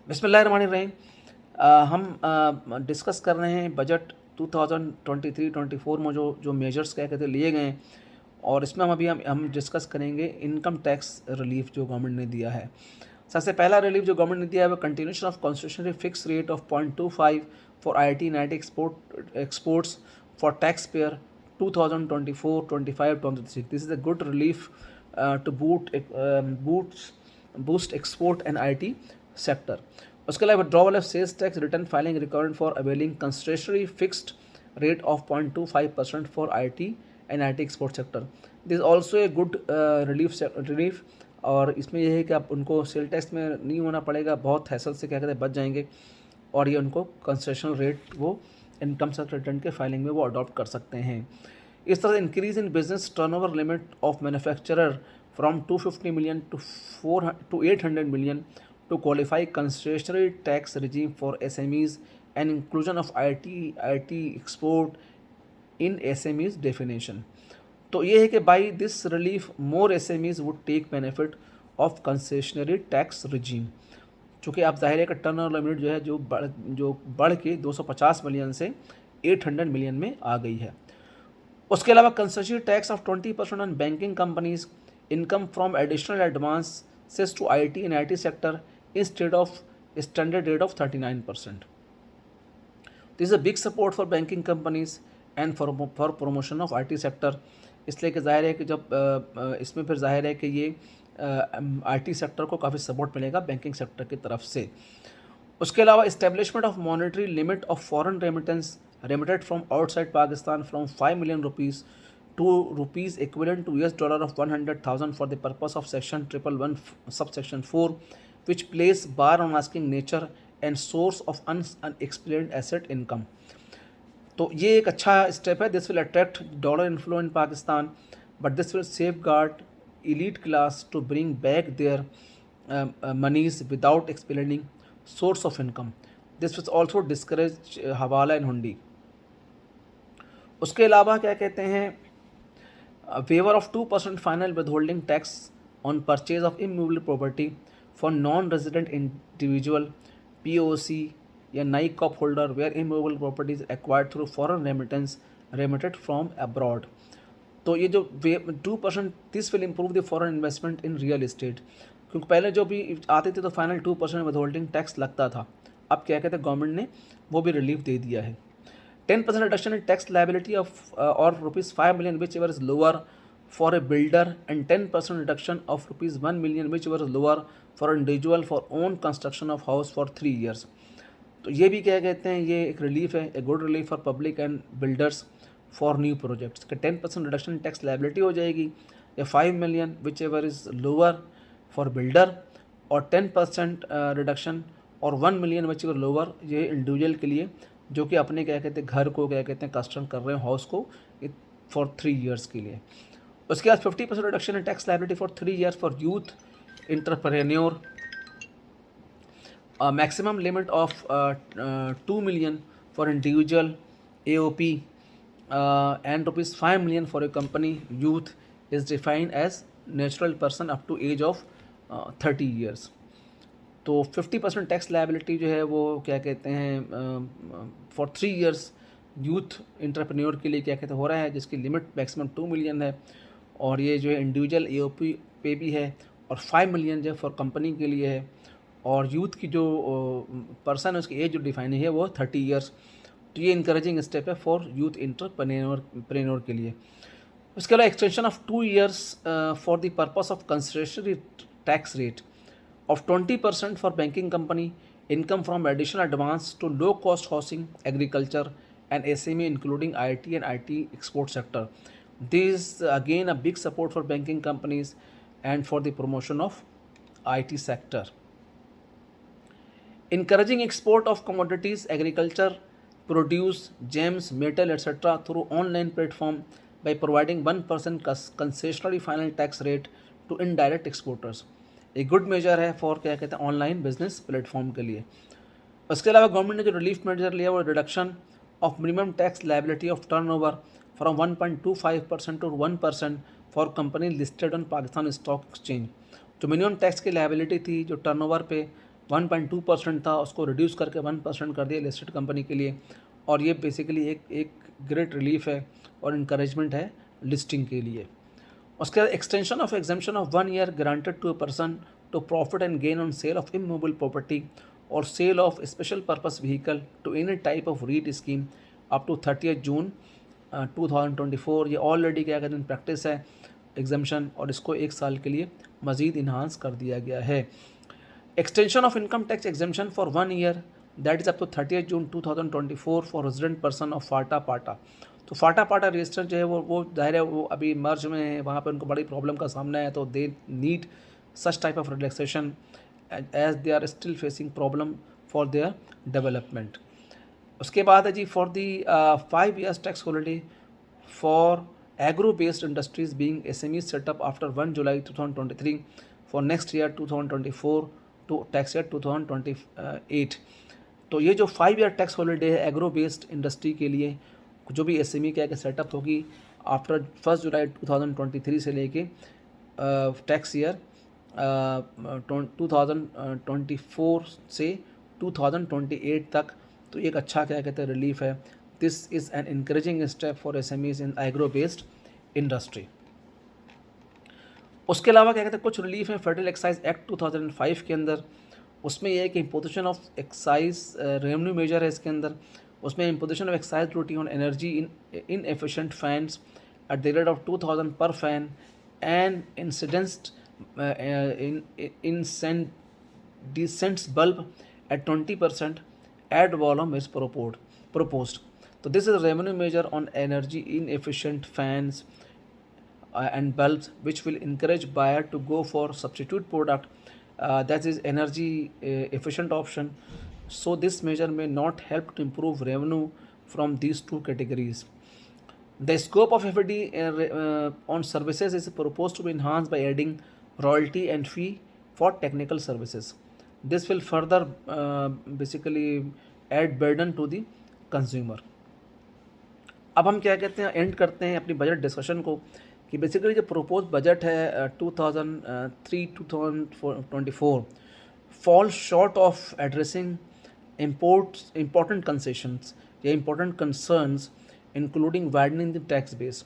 बिस्मिल्लाहिर्रहमानिर्रहीम। हम डिस्कस कर रहे हैं बजट 2023-24 में जो जो मेजर्स क्या कहते हैं लिए गए हैं, और इसमें हम डिस्कस करेंगे इनकम टैक्स रिलीफ जो गवर्नमेंट ने दिया है। सबसे पहला रिलीफ जो गवर्नमेंट ने दिया है वो continuation of concessionary fix rate of 0.25 for IT and IT exports for tax payer 2024-25-26। This is a good relief to boost export and IT sector. उसके अलावा withdrawal of sales tax return filing required for availing concessionary fixed rate of 0.25% for IT and IT export sector. This also a good relief. और इसमें यह है कि आप उनको sale tax में नहीं होना पड़ेगा, बहुत हैसल से क्या कहते हैं बच जाएंगे, और ये उनको कंसेशनल रेट वो इनकम टैक्स रिटर्न के फाइलिंग में वो अडॉप्ट कर सकते हैं। इस तरह increase in business turnover limit of manufacturer from 250 million to 800 million to qualify concessionary tax regime for SMEs and inclusion of IT export in SMEs definition। तो ये है कि by this relief more SMEs would take benefit of concessionary tax regime। चूँकि आप ज़ाहिर है कि turn over limit जो है जो बढ़ के 250 मिलियन से 800 मिलियन में आ गई है। उसके अलावा concessionary tax of 20% on banking companies income from additional advances to IT and IT sector instead of standard rate of 39%। This is a big support for banking companies and for promotion of IT sector। इसलिए कि जाहिर है कि जब इसमें फिर जाहिर है कि ये IT सेक्टर को काफ़ी सपोर्ट मिलेगा बैंकिंग सेक्टर की तरफ से। उसके अलावा establishment of monetary limit of foreign remittance remitted from outside Pakistan from 5 million rupees to rupees equivalent to $100 of 100,000 for the purpose of section 111 subsection 4, which place bar on asking nature and source of unexplained asset income। तो ये एक अच्छा step है। This will attract dollar inflow in Pakistan, but this will safe guard elite class to bring back their monies without explaining source of income। This will also discourage हवाला and हुंडी। उसके अलावा क्या कहते हैं, waiver of 2% final withholding tax on purchase of immovable property for non-resident individual POC या नई कॉप holder where immovable property is acquired through foreign remittance remitted from abroad। तो ये जो 2%, this will improve the foreign investment in real estate. क्योंकि पहले जो भी आते थे तो फाइनल 2% विदहोल्डिंग टैक्स लगता था, अब क्या कहते हैं गवर्नमेंट ने वो भी रिलीफ दे दिया है। 10% reduction in tax liability of or rupees 5 million whichever is lower for a builder, and 10% reduction of rupees 1 million whichever is lower for individual for own construction of house for 3 years। तो ये भी क्या कहते हैं, ये एक relief है, ए good relief for public and builders for new projects. के 10% रिडक्शन इन टैक्स लाइबिलिटी हो जाएगी, या 5 million which ever is lower for builder, और 10% रिडक्शन और 1 मिलियन विच एवर लोअर ये इंडिविजुअल के लिए जो कि अपने क्या कहते हैं घर को क्या कहते हैं कंस्ट्रक्ट कर रहे हैं हाउस को फॉर 3 ईयर्स के लिए। उसके बाद 50% reduction in tax liability for 3 years for youth entrepreneur, maximum limit of 2 million for individual AOP, and rupees 5 million for a company youth is defined as natural person up to age of 30 years। तो 50% tax liability जो है वो क्या कहते हैं for 3 years youth entrepreneur के लिए क्या कहते हैं हो रहा है, जिसकी लिमिट मैक्सिमम 2 मिलियन है, और ये जो है इंडिविजुअल AOP पे भी है, और 5 मिलियन जो है फॉर कंपनी के लिए है, और यूथ की जो पर्सन है उसकी एज जो डिफाइन है वो 30 ईयर्स। तो ये इंकरेजिंग स्टेप है फॉर यूथ इंटरप्रेन्योर के लिए। उसके अलावा extension of 2 years for the purpose of concessionary tax rate of 20% for banking company income from additional advance to low cost housing, agriculture and SME including IT and IT export sector। This is again a big support for banking companies and for the promotion of IT sector। Encouraging export of commodities, agriculture, produce, gems, metal, etc. through online platform by providing 1% concessionary final tax rate to indirect exporters। एक good major है for क्या कहते हैं online business platform के लिए। उसके अलावा government ने जो रिलीफ मेजर लिया वो reduction of minimum tax liability of turnover from 1.25% to 1% for company listed on Pakistan stock exchange. जो मिनिमम टैक्स की लाइबिलिटी थी जो टर्नओवर पे 1.2% था, उसको रिड्यूस करके 1% कर दिया लिस्टेड कंपनी के लिए। और ये बेसिकली एक ग्रेट रिलीफ है और इंकरेजमेंट है लिस्टिंग के लिए। उसके बाद extension of exemption of 1 year granted to a person to profit and gain on sale of immovable property और sale of special purpose vehicle to any type of REIT scheme up to 30 June 2024। ये already क्या कहते हैं practice है exemption, और इसको 1 साल के लिए मज़ीद इन्हांस कर दिया गया है। Extension of income tax exemption for 1 year that is up to 30 June 2024 for resident person of FATA PATA. तो फाटा पाटा रजिस्टर जो है वो जाहिर है वो अभी मर्ज में है, वहाँ पर उनको बड़ी प्रॉब्लम का सामना है, तो they need such type of relaxation as they are still facing problem for their development. उसके बाद है जी for the 5 years tax holiday for agro based industries being SME setup after 1 July 2023 for next year 2024 to tax year 2028। तो ये जो 5 year tax holiday है agro based industry के लिए, जो भी SME क्या सेटअप होगी आफ्टर 1 जुलाई 2023 से लेके टैक्स ईयर 2024 से 2028 तक, तो एक अच्छा क्या कहते हैं रिलीफ है। This is an encouraging step for SMEs in agro based industry. उसके अलावा क्या कहते हैं कुछ रिलीफ है फेडरल एक्साइज एक्ट 2005 के अंदर। उसमें यह है कि imposition of excise revenue measure है इसके अंदर। उसमें imposition of excise duty on energy in efficient fans at the rate of 2000 per fan and इंसिडेंस्ड incandescent bulb at 20% ad valorem is proposed. So this is a revenue measure on energy inefficient fans and bulbs, which will encourage buyer to go for substitute product that is energy efficient option. So this measure may not help to improve revenue from these two categories. The scope of FD on services is proposed to be enhanced by adding royalty and fee for technical services. This will further basically add burden to the consumer. अब हम क्या कहते हैं and करते हैं अपनी budget discussion को कि बेसिकली जो प्रोपोज बजट है 2003-2024 fall short of addressing important concessions या important concerns including widening the tax base.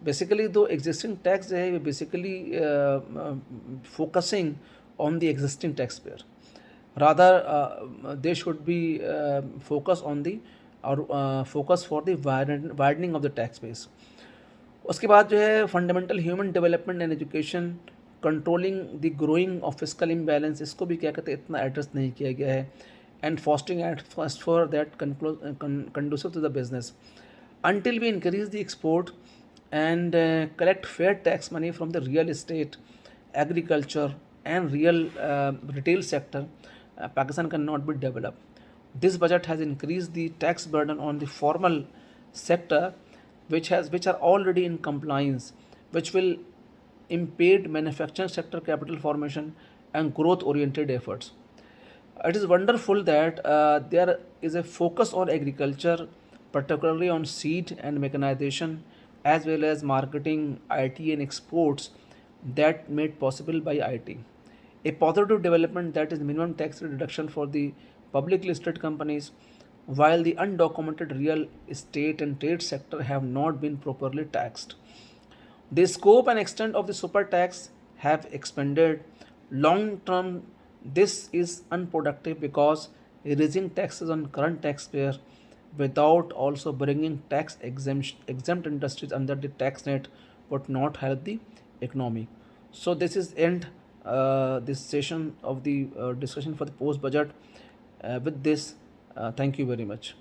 Basically the existing tax है basically focusing on the existing taxpayer, rather they should be focus on the focus for the widening of the tax base. उसके बाद जो है fundamental human development and education controlling the growing of fiscal imbalance, इसको भी क्या कहते हैं इतना एड्रेस नहीं किया गया है। And fostering at first for that conducive to the business until we increase the export and collect fair tax money from the real estate, agriculture and real retail sector, Pakistan cannot be developed. This budget has increased the tax burden on the formal sector which are already in compliance, which will impede manufacturing sector capital formation and growth oriented efforts. It is wonderful that there is a focus on agriculture, particularly on seed and mechanization, as well as marketing, IT and exports that made possible by IT. A positive development that is minimum tax reduction for the public listed companies, while the undocumented real estate and trade sector have not been properly taxed. The scope and extent of the super tax have expanded. Long term, this is unproductive because raising taxes on current taxpayer without also bringing tax exempt industries under the tax net would not help the economy. So this is end this session of the discussion for the post budget. With this, thank you very much.